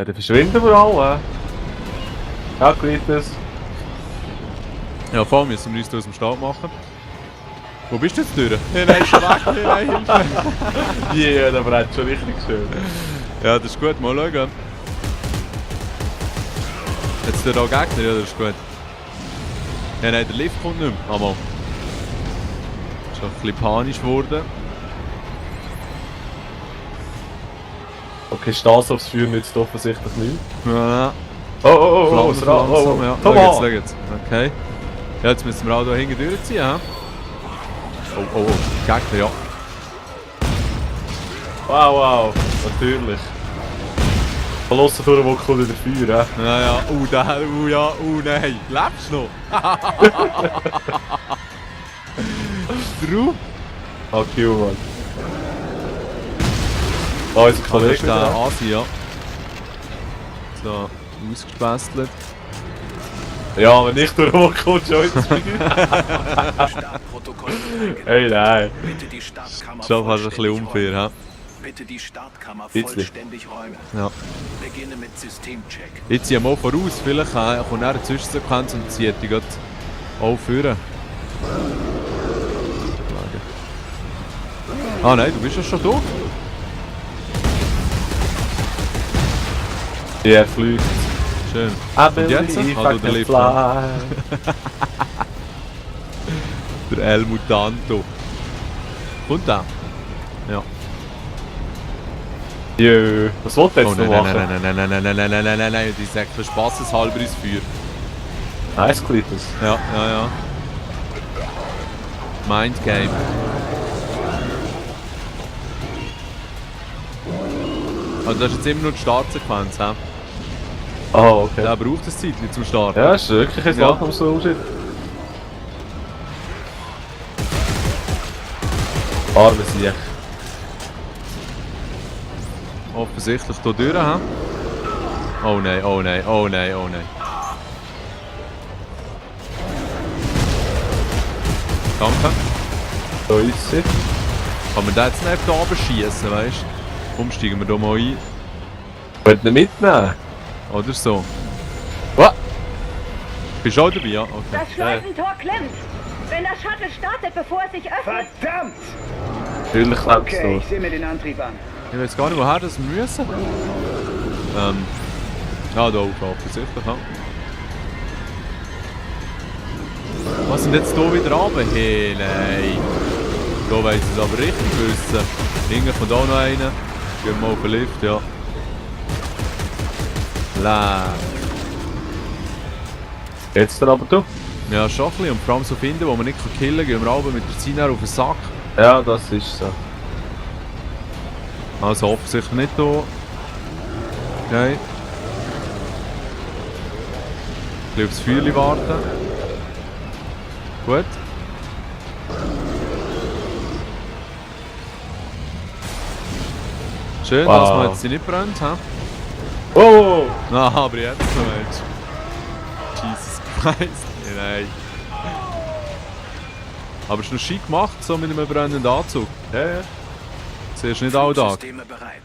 Ja, dann verschwinden wir alle. Ja, Glitters. Ja, vor allem müssen wir uns aus dem Start machen. Wo bist du jetzt durch? Ja, nein, schon weg. Ja, nein, Hilfe. Ja, das war jetzt schon richtig schön. Ja, das ist gut. Mal schauen. Jetzt der auch Gegner, ja, das ist gut. Ja, nein, der Lift kommt nicht mehr. Einmal. Schon ein bisschen panisch geworden. Okay, Stas aufs Feuer nützt offensichtlich nicht. Ja, Oh, langsam, ja. Schau jetzt. Okay. Ja, jetzt müssen wir auch hier hinten durchziehen, hä? Oh. Gegner, ja. Wow, natürlich. Verlassen durch den kommt wieder Feuer, hä? Ja. Nein. Lebst du noch? Drauf? Ah, kill, Mann. Ah, unser Das Kollege ist der wieder. Asi, ja. So, ausgespestelt. Ja, wenn nicht durch den kommt, schon ins Feuer. Startprotokoll. Hey, nein. Bitte die Startkammer Schon fast ein bisschen vollständig unfair, räumen. hä? Bitte die Startkammer Bitte. vollständig räumen. Ja. Beginne mit Systemcheck. Ich ziehe mal voraus, vielleicht kommt eine Zwischensequenz und zieht die gerade auch führen. Ah nein, du bist ja schon da. Ja, er fliegt. Schön. Und jetzt? I Ah, du, der can lebt fly. Der El Mutanto. Kommt der? Ja. Jö, was wollt ihr jetzt noch machen? Nein, die sagt spaßeshalber ins Feuer. Nice, Glitters. Ja. Mindgame. Also das ist jetzt immer nur die Startsequenz, hä? Oh, okay. Der braucht das Zeit nicht zum Starten. Ja, ist wirklich ein Sache, was so aussieht. Arme Sieg. Offensichtlich hier durch, hä? Oh nein. Danke. So ist sie. Kann man den jetzt nicht da oben schiessen, weißt du? Komm, steigen wir hier mal ein. Wollt ihr mitnehmen? Oder so. Was? Bist du auch dabei? Ja, okay. Das Schleusentor klemmt. Wenn das Shuttle startet, bevor es sich öffnet... Verdammt! Natürlich klappt Okay, ich es sehe mir den Antrieb an. Ich weiß gar nicht, woher das wir müssen. Ja, da oben offensichtlich, ja. Was sind jetzt hier wieder runter? Hey, nein. Da weiss ich es aber richtig wissen. Hinten kommt auch noch einer. Gehen wir mal auf den Lift, ja. Jetzt dann aber du? Ja, schon ein bisschen. Und vor allem so finden, wo man nicht killen kann, gehen wir runter mit der Zina auf den Sack. Ja, das ist so. Also offensichtlich nicht hier. Okay. Ein bisschen aufs Feuerchen warten. Gut. Schön, Wow. dass man jetzt sie nicht brennt, hä? Oh! Na, aber jetzt noch, Mensch. Jesus Christ. Nein. Aber es ist noch schick gemacht, so mit einem brennenden Anzug. Ja. Siehst du nicht alltag. Systeme bereit.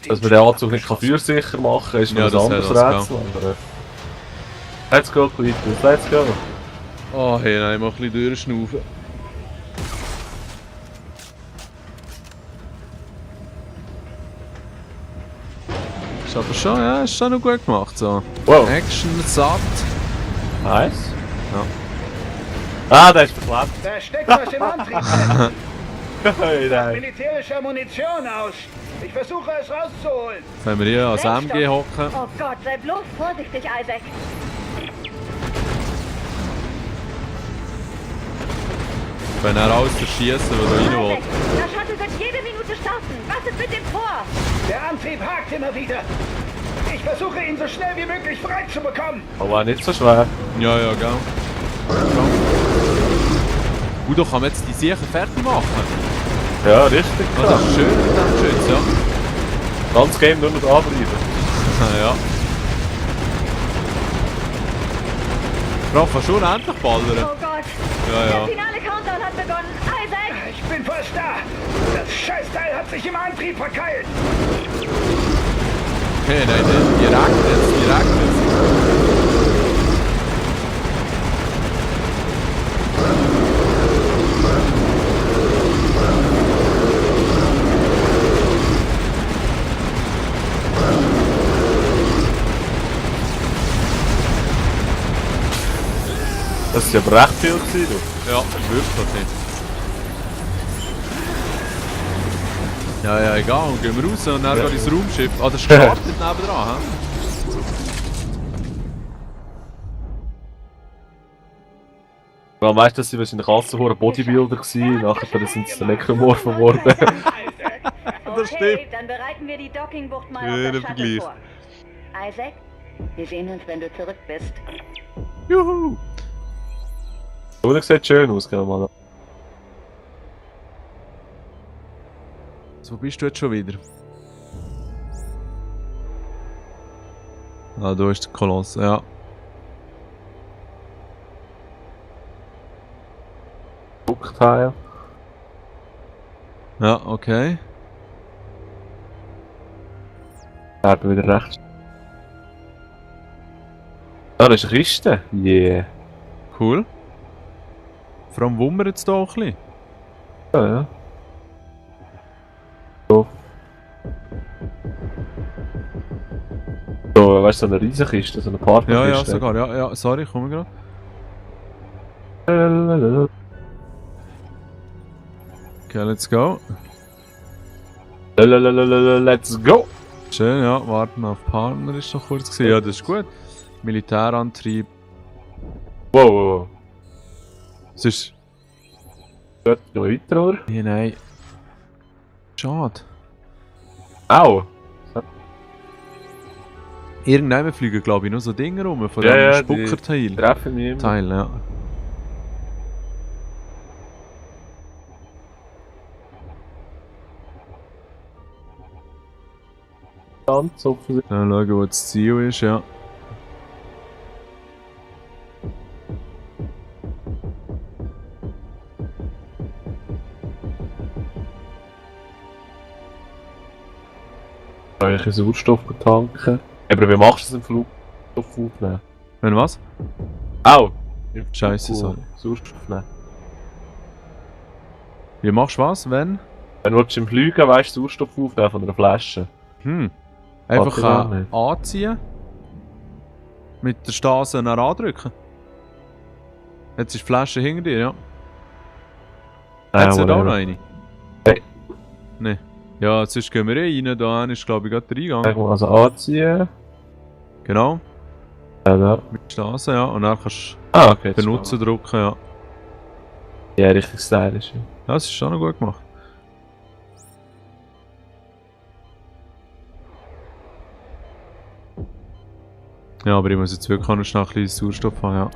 Dass man den Anzug nicht feuersicher machen kann, ist noch Ja, ein das anderes hat das Rätsel. Aber, let's go, Glitters, let's go. Oh, hey, nein, mal ein bisschen durchschnaufen. Ist aber schon, ja, ist schon noch gut gemacht, so. Wow, Action satt. nice. Ja. Ah, der ist verklebt. Da steckt was im Antriebsnetz. Hey, nein. Militärischer Munition aus. Ich versuche es rauszuholen. Jetzt haben wir hier als MG hocken. Oh Gott, sei bloß vorsichtig, Isaac. Wenn er alles verschießen, was er rein will. Isaac, das Shuttle wird jede Minute starten. Was ist mit dem Tor? Der Antrieb hakt immer wieder. Ich versuche ihn so schnell wie möglich frei zu bekommen. Aber war nicht so schwer. Ja, gell. Gut, da kann man jetzt die Siechen fertig machen. Ja, richtig. Ja, das ist schön mit dem Schütz, ja. Ganz Game nur noch dranbleiben. Ja. Bro, kannst du unendlich ballern? Oh Gott. Ja. Der finale Countdown hat begonnen. Isaac! Ich bin fast da. Das Scheißteil hat sich im Antrieb verkeilt. Hey, nein, nicht. Die regnet. Das ist aber recht viel gewesen, du. Ja, wirklich. Ja, egal. Und gehen wir raus und dann Ja. geht ins Raumschiff. Ah, das startet nebendran, hä? Weil weißt du, das waren wahrscheinlich alles so hohe Bodybuilder gewesen, nachher sind sie Necromorphen geworden. Das stimmt. Okay, dann bereiten wir die Dockingbucht mal Schöner auf das Shuttle Vergleich. vor. Isaac, wir sehen uns, wenn du zurück bist. Juhu! Oder sieht schön aus, gell, Mann. So bist du jetzt schon wieder. Ah, da ist der Koloss, ja. Druckteil. Ja, okay. Werden wieder recht. Ah, das ist eine Kiste. Yeah. Cool. Vor allem wummert es da auch ein bisschen. Ja, ja. So. So, weißt du, so eine Riesenkiste, so eine Partnerkiste. Ja, sogar. Ja, sorry, komm gerade. Okay, let's go. Let's go! Schön, ja. Warten auf Partner ist noch kurz gesehen. Ja, das ist gut. Militärantrieb. Wow. Sonst. Geht noch weiter, oder? Nee, nein. Schade. Au! Irgendwann fliegen, glaube ich, noch so Dinge rum von Ja, dem ja, Spuckerteil. Treffen mich immer. Teil, ja. Ganz offensichtlich. Dann schauen, wo das Ziel ist, ja. Eigentlich einen Sauerstoff tanken. Aber wie machst du das im Flug? Sauerstoff aufnehmen? Wenn was? Au! Scheiße, sorry. Sauerstoff nehmen. Wie machst du was, wenn? Wenn du im Fliegen weißt, Sauerstoff aufnehmen von einer Flasche. Einfach Warte mal nicht. anziehen. Mit der Stase nach andrücken. Jetzt ist die Flasche hinter dir, ja. Jetzt hat auch noch eine. Nein. Nein. Ja, sonst gehen wir rein. Da ist, glaube ich, gerade der Eingang. Sag mal, also anziehen. Genau. Ja, da. Mit der Stase, ja. Und dann kannst Ah, okay. du benutzen drücken, ja. Ja, richtig stylisch. Ja. Ja, das ist schon noch gut gemacht. Ja, aber ich muss jetzt wirklich auch noch schnell ein bisschen Sauerstoff haben, ja.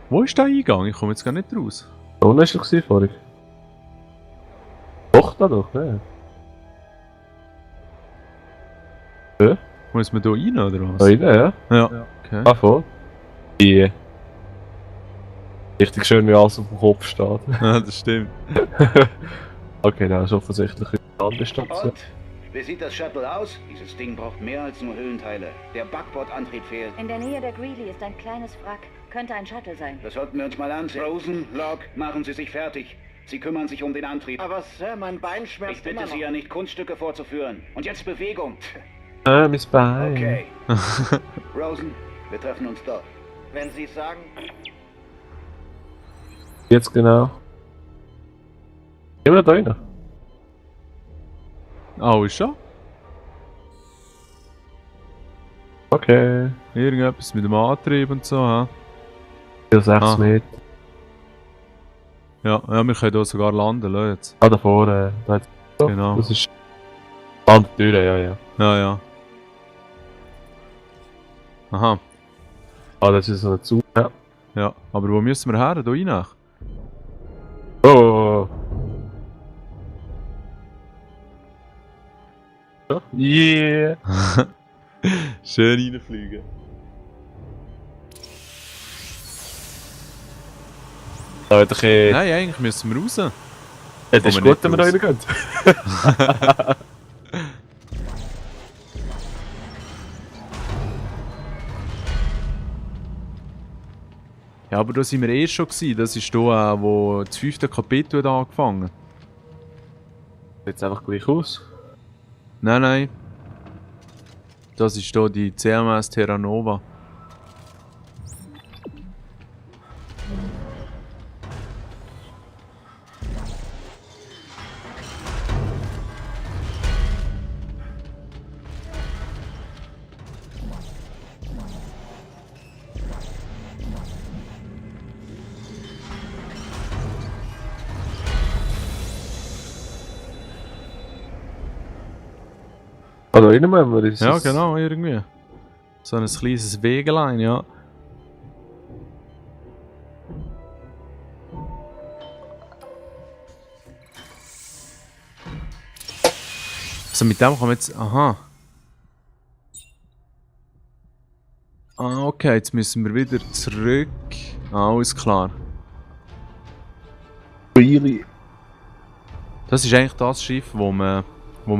Wo ist der Eingang? Ich komme jetzt gar nicht raus. Da unten war er vorhin. Doch, da doch, ja. Muss man da rein, oder was? Da rein, ja. Ja. Okay. Ah, voll. Die. Richtig schön, wie alles auf dem Kopf steht. Ja, das stimmt. Okay, das ist offensichtlich eine andere Station. Und? Wie sieht das Shuttle aus? Dieses Ding braucht mehr als nur Hüllenteile. Der Backbordantrieb fehlt. In der Nähe der Greely ist ein kleines Wrack. Könnte ein Shuttle sein. Das sollten wir uns mal ansehen. Rosen, Locke, machen Sie sich fertig. Sie kümmern sich um den Antrieb. Aber Sir, mein Bein schmerzt Ich bitte immer noch. Sie ja nicht, Kunststücke vorzuführen. Und jetzt Bewegung. Ah, mein Bein. Okay. Rosen, wir treffen uns dort. Wenn Sie sagen, Jetzt genau. Immer da rein. Oh, ist schon? Okay. Irgendetwas mit dem Antrieb und so, hä? 6 Ah. Meter. Ja, wir können hier sogar landen, schau jetzt. Ah, da vorne. Da jetzt. So, Genau. Das ist. An der Tür, ja. Ja. Aha. Ah, das ist so ein Zug. Ja. Ja, aber wo müssen wir her? Da rein? Oh. So. Yeah. Schön reinfliegen. Da wird ein bisschen. Nein, eigentlich müssen wir raus. Ja, das ist gut, wenn wir da reingehen. Ja, aber da sind wir eh schon gewesen. Das ist da, wo das 5. Kapitel hat angefangen. Sieht einfach gleich aus. Nein, nein. Das ist da die CMS Terra Nova. Also rein müssen wir. Ist Ja, es- genau, irgendwie. So ein kleines Wegelein, ja. Also mit dem kann man jetzt... Aha. Ah, okay, jetzt müssen wir wieder zurück. Ah, alles klar. Really? Das ist eigentlich das Schiff, wo wir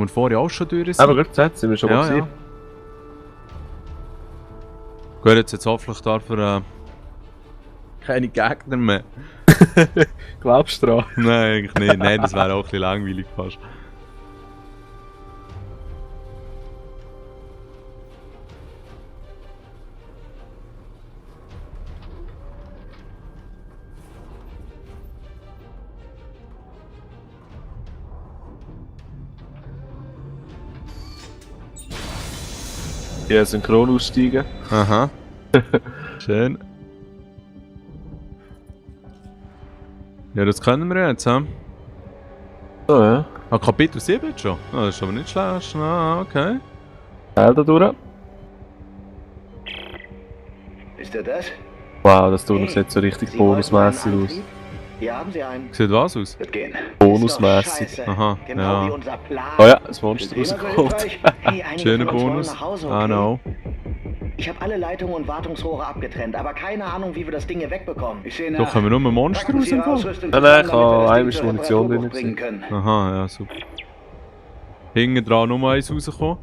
vorher auch schon durch sind. Aber gut, jetzt sind wir schon mal ja, gesehen. ja. Gut, jetzt hoffentlich dafür keine Gegner mehr. Glaubst du dran? Nein, eigentlich nicht. Nein, das wäre auch ein bisschen langweilig fast. Ja, synchron aussteigen. Aha. Schön. Ja, das können wir jetzt, hä? So, ja. Ah, Kapitel 7 jetzt schon? Ah, das ist aber nicht schlecht. Ah, okay. Teil da durch. Ist er das? Wow, das tut Hey, sieht so richtig Sie wollten bonusmässig einen aus. Antrieb? Hier haben Sie einen. Sieht was aus? Wird gehen. Bonusmäßig. Ist doch scheiße. Aha, Genau ja. wie unser Plan. Oh ja, das Monster Ist immer so rausgeholt. hilfreich. Hey, einige Schöner von uns wollen Bonus. nach Hause, Ah, okay? no. Ich habe alle Leitungen und Wartungsrohre abgetrennt, aber keine Ahnung, wie wir das Ding hier wegbekommen. Ich sehe Da können wir nur Monster Packen Sie Ihre rausholen. Ausrüstung Nein, zusammen, ich damit habe wir das Ding einmal zur Munition Reparatur drin bringen können. Aha, ja, super. Hinten dran nur eins rausgekommen.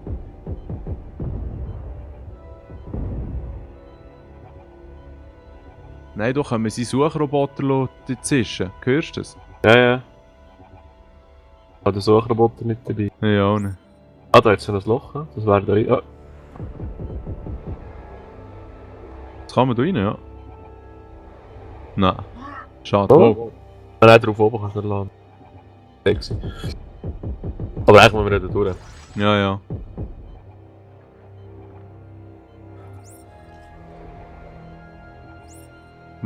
Nein, doch können wir seinen Suchroboter dazwischen. Hörst du das? Ja, ja. Ich habe den Suchroboter nicht dabei. Ja, auch nicht. Ah, da hat es ein Loch. Ne? Das wäre da rein. Ah. Das kann man da rein, ja. Nein. Schade. Oh. Oh. Nein, drauf oben kannst du nicht laden. Sexy. Aber eigentlich müssen wir da durch. Ja, ja.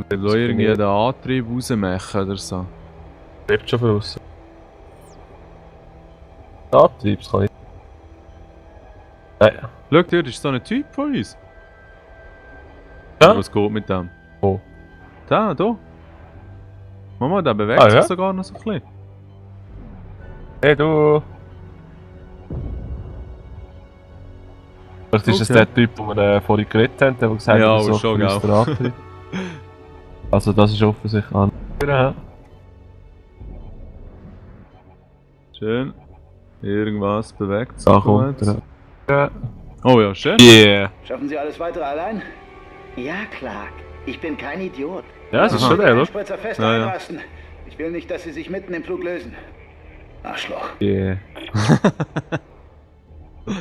Wir wollen irgendwie den Antrieb rausmachen oder so. Lebt schon für uns. Antriebs kann ich. Nein. Schau, dort ist so ein Typ von uns. Ja? Was geht mit dem? Wo? Da, da. Mama, der bewegt Ah, sich ja? sogar noch so ein bisschen. Hey du! Vielleicht ist es Okay. der Typ, den wir vorhin geredet haben, der gesagt Ja, hat, aber schon, für uns gell. der Antrieb. Also das ist offensichtlich an. Ja. Schön. Irgendwas bewegt sich. Da kommt bereits. er. Ja. Oh ja, schön. Yeah! Schaffen Sie alles weitere allein? Ja, Clark. Ich bin kein Idiot. Ja, das ist Aha. schon der, Den oder? Spritzer fest Ja, ja. einrasten. Ich will nicht, dass Sie sich mitten im Flug lösen. Arschloch. Yeah. Was,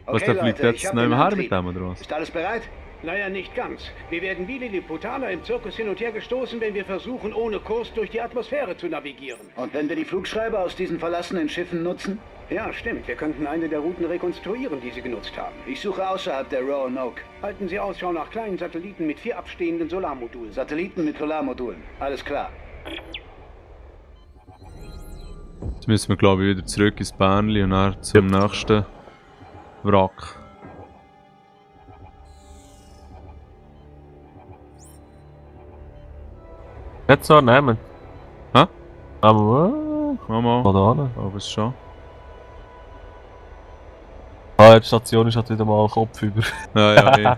Okay, der fliegt Leute, jetzt ich hab nicht den mehr her Antrieb. mit dem, oder was? Ist alles bereit? Naja, nicht ganz. Wir werden wie Lilliputaner im Zirkus hin und her gestoßen, wenn wir versuchen, ohne Kurs durch die Atmosphäre zu navigieren. Und wenn wir die Flugschreiber aus diesen verlassenen Schiffen nutzen? Ja, stimmt. Wir könnten eine der Routen rekonstruieren, die Sie genutzt haben. Ich suche außerhalb der Roanoke. Halten Sie Ausschau nach kleinen Satelliten mit 4 abstehenden Solarmodulen. Satelliten mit Solarmodulen. Alles klar. Jetzt müssen wir, glaube ich, wieder zurück ins Bähnli und dann zum nächsten Wrack. Nicht so nehmen. Hä? Aber Mama. da hin. Aber es schon. Ah, die Station ist halt wieder mal Kopf über. Ja, ja, eh.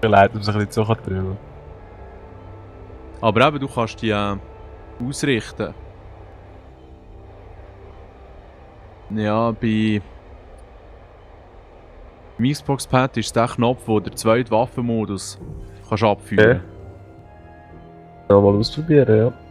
Vielleicht, um sich ein bisschen zu drüber. Aber eben, du kannst die Ausrichten. Ja, bei im Xbox-Pad ist der Knopf, wo der zweite Waffenmodus kannst abführen. Ja, mal ausprobieren, ja.